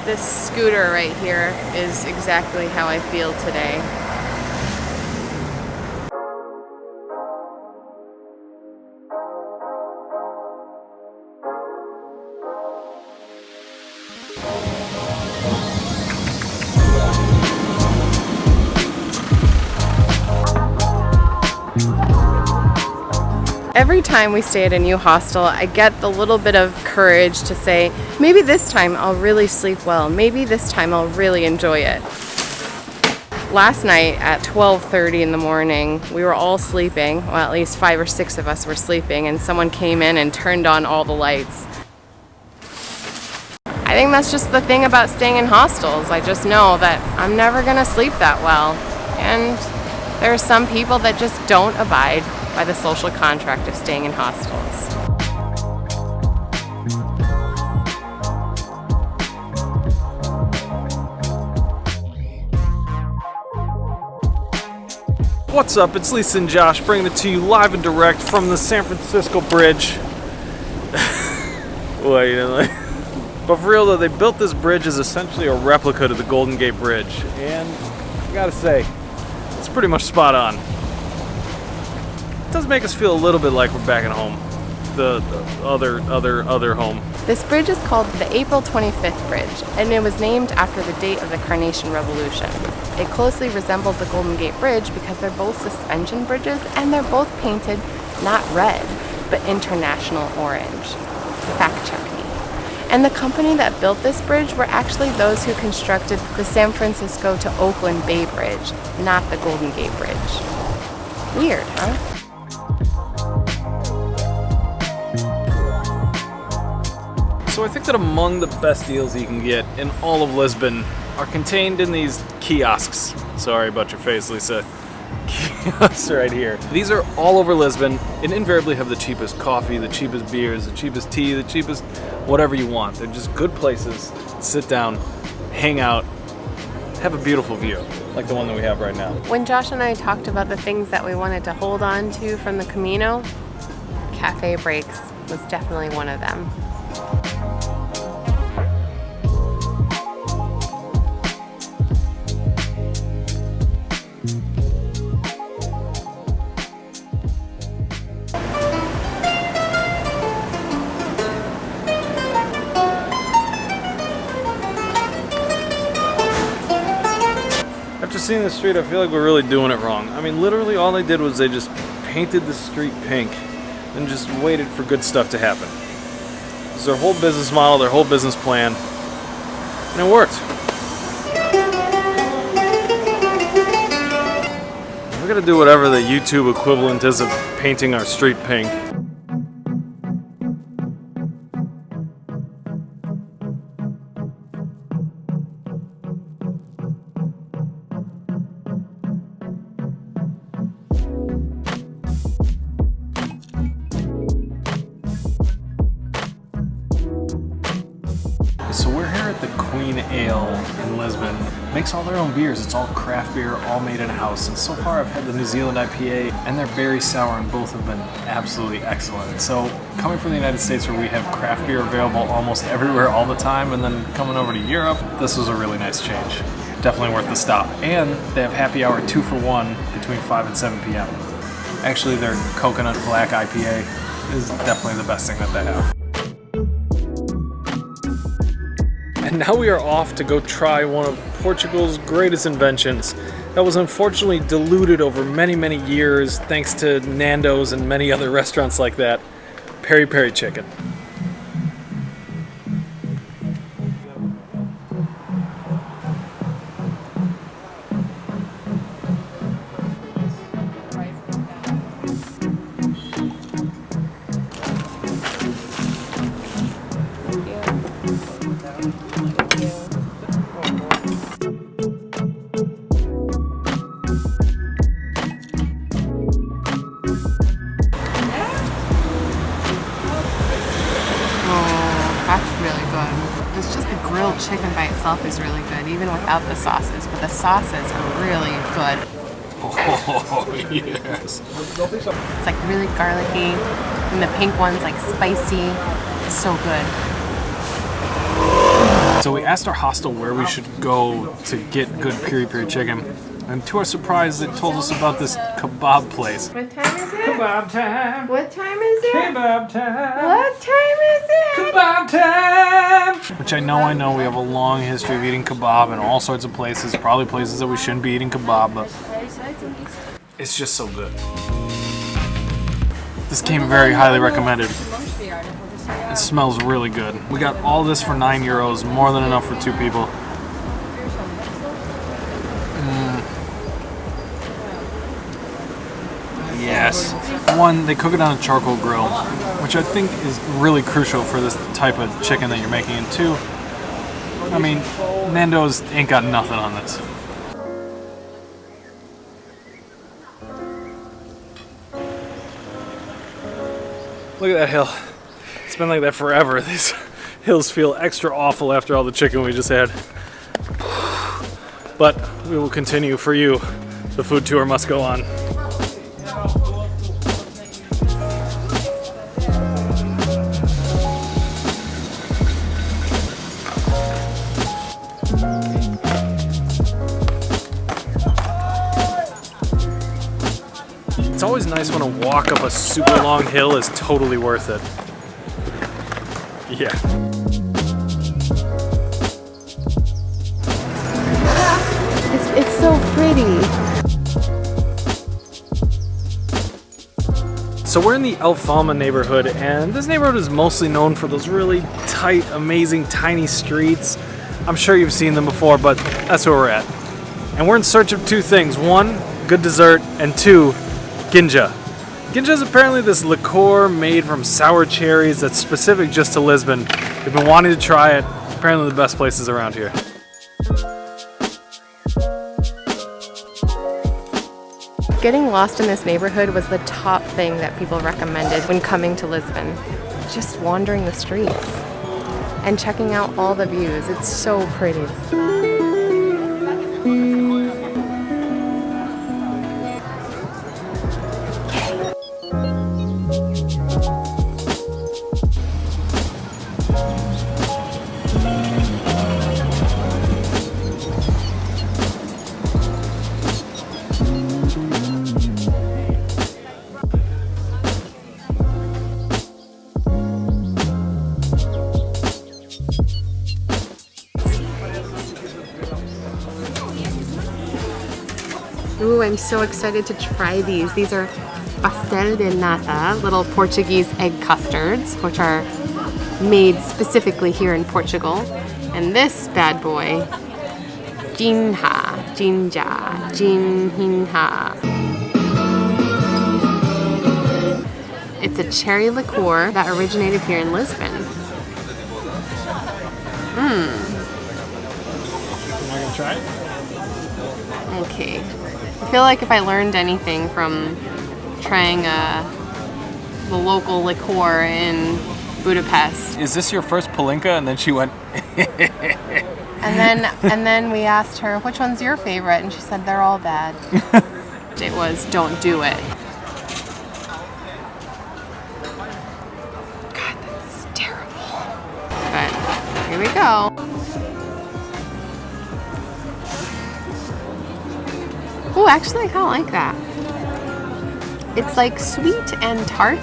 This scooter right here is exactly how I feel today. Every time we stay at a new hostel, I get the little bit of courage to say, maybe this time I'll really sleep well. Maybe this time I'll really enjoy it. Last night at 12:30 in the morning, we were all sleeping. Well, at least 5 or 6 of us were sleeping, and someone came in and turned on all the lights. I think that's just the thing about staying in hostels. I just know that I'm never gonna sleep that well. And there are some people that just don't abide by the social contract of staying in hostels. What's up? It's Lisa and Josh bringing it to you live and direct from the San Francisco Bridge. What, you know, like? But for real though, they built this bridge as essentially a replica to the Golden Gate Bridge, and I gotta say, it's pretty much spot on. It does make us feel a little bit like we're back at home, the other home. This bridge is called the April 25th Bridge, and it was named after the date of the Carnation Revolution. It closely resembles the Golden Gate Bridge because they're both suspension bridges and they're both painted not red, but international orange. Fact check me. And the company that built this bridge were actually those who constructed the San Francisco to Oakland Bay Bridge, not the Golden Gate Bridge. Weird, huh? So I think that among the best deals you can get in all of Lisbon are contained in these kiosks. Sorry about your face, Lisa. Kiosks right here. These are all over Lisbon and invariably have the cheapest coffee, the cheapest beers, the cheapest tea, the cheapest whatever you want. They're just good places to sit down, hang out, have a beautiful view, like the one that we have right now. When Josh and I talked about the things that we wanted to hold on to from the Camino, cafe breaks was definitely one of them. After seeing the street, I feel like we're really doing it wrong. I mean, literally all they did was they just painted the street pink and just waited for good stuff to happen. This is their whole business model, their whole business plan, and it worked. We're gonna do whatever the YouTube equivalent is of painting our street pink. So we're here at the Queen Ale in Lisbon. Makes all their own beers. It's all craft beer, all made in-house. And so far I've had the New Zealand IPA and their berry sour, and both have been absolutely excellent. So coming from the United States where we have craft beer available almost everywhere all the time, and then coming over to Europe, this was a really nice change. Definitely worth the stop. And they have happy hour 2 for 1 between 5 and 7 p.m. Actually, their coconut black IPA is definitely the best thing that they have. And now we are off to go try one of Portugal's greatest inventions that was unfortunately diluted over many, many years thanks to Nando's and many other restaurants like that. Peri Peri chicken. That's really good. It's just the grilled chicken by itself is really good, even without the sauces. But the sauces are really good. Oh, yes. It's like really garlicky, and the pink one's like spicy. It's so good. So we asked our hostel where we should go to get good piri chicken. And to our surprise, they told us about this kebab place. What time is it? Kebab time! What time is it? Kebab time! What time is it? Kebab time! Which I know we have a long history of eating kebab in all sorts of places, probably places that we shouldn't be eating kebab, but it's just so good. This came very highly recommended. It smells really good. We got all this for €9, more than enough for 2 people. Yes. One, they cook it on a charcoal grill, which I think is really crucial for this type of chicken that you're making. And 2, I mean, Nando's ain't got nothing on this. Look at that hill. It's been like that forever. These hills feel extra awful after all the chicken we just had. But we will continue for you. The food tour must go on. It's always nice when a walk up a super long hill is totally worth it. Yeah. It's so pretty. So we're in the Alfalma neighborhood, and this neighborhood is mostly known for those really tight, amazing, tiny streets. I'm sure you've seen them before, but that's where we're at. And we're in search of 2 things. 1, good dessert, and 2, Ginja. Ginja is apparently this liqueur made from sour cherries that's specific just to Lisbon. We've been wanting to try it. Apparently the best places around here. Getting lost in this neighborhood was the top thing that people recommended when coming to Lisbon. Just wandering the streets and checking out all the views. It's so pretty. Ooh, I'm so excited to try these. These are Pastel de Nata, little Portuguese egg custards, which are made specifically here in Portugal. And this bad boy, Ginja, Ginjinha. It's a cherry liqueur that originated here in Lisbon. Am I gonna try it? Okay. I feel like if I learned anything from trying the local liqueur in Budapest. Is this your first Palinka? And then she went. And then we asked her, which one's your favorite? And she said, they're all bad. It was, don't do it. God, that's terrible. But here we go. Oh, actually, I kind of like that. It's like sweet and tart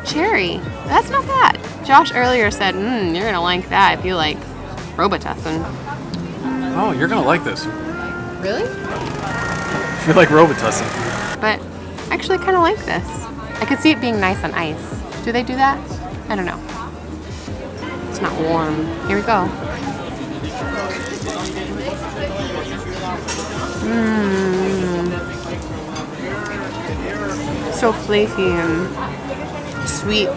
cherry. That's not bad. Josh earlier said, you're going to like that if you like Robitussin. Oh, you're going to like this. Really? If you like Robitussin. But I actually kind of like this. I could see it being nice on ice. Do they do that? I don't know. It's not warm. Here we go. So flaky and sweet.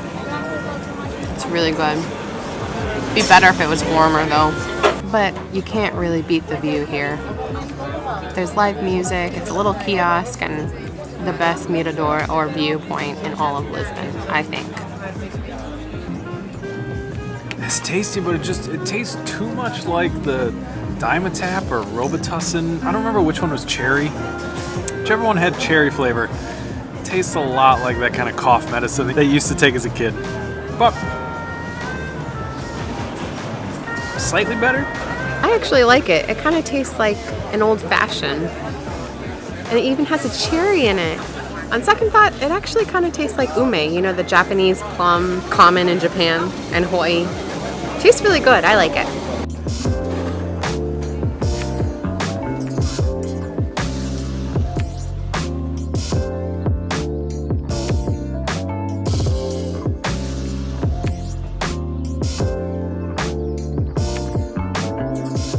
It's really good. It'd be better if it was warmer though. But you can't really beat the view here. There's live music, it's a little kiosk, and the best mirador or viewpoint in all of Lisbon, I think. It's tasty, but it tastes too much like the dimetapp or Robitussin. I don't remember which one was cherry. Whichever one had cherry flavor. It tastes a lot like that kind of cough medicine that you used to take as a kid. But slightly better. I actually like it. It kind of tastes like an old-fashioned. And it even has a cherry in it. On second thought, it actually kind of tastes like ume, you know, the Japanese plum common in Japan and Hawaii. Tastes really good. I like it.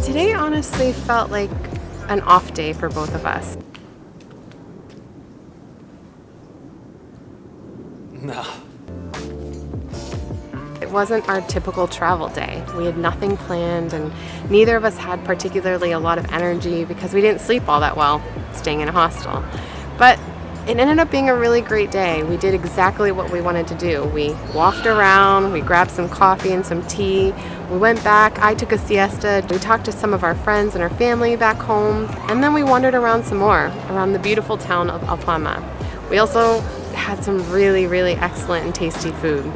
Today honestly felt like an off day for both of us. No. It wasn't our typical travel day. We had nothing planned and neither of us had particularly a lot of energy because we didn't sleep all that well staying in a hostel. But it ended up being a really great day. We did exactly what we wanted to do. We walked around, we grabbed some coffee and some tea, we went back, I took a siesta, we talked to some of our friends and our family back home, and then we wandered around some more, around the beautiful town of Alfalma. We also had some really, really excellent and tasty food.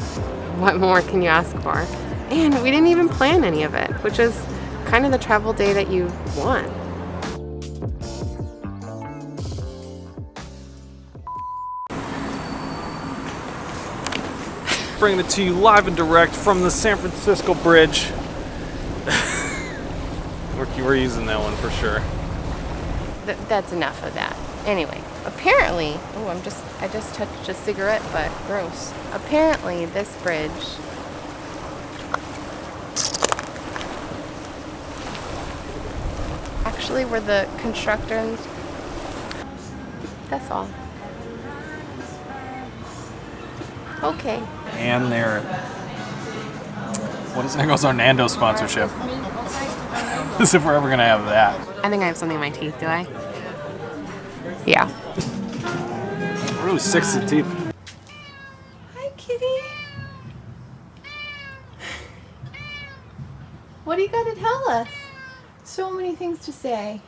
What more can you ask for? And we didn't even plan any of it, which is kind of the travel day that you want. Bringing it to you live and direct from the San Francisco Bridge. We're using that one for sure. That's enough of that. Anyway, apparently, I just touched a cigarette butt, gross. Apparently this bridge actually were the constructors. That's all. Okay. And their, what is that? Goes our Nando sponsorship. As if we're ever gonna have that. I think I have something in my teeth, do I? Yeah. Really six to teeth. Hi, kitty. What do you got to tell us? So many things to say.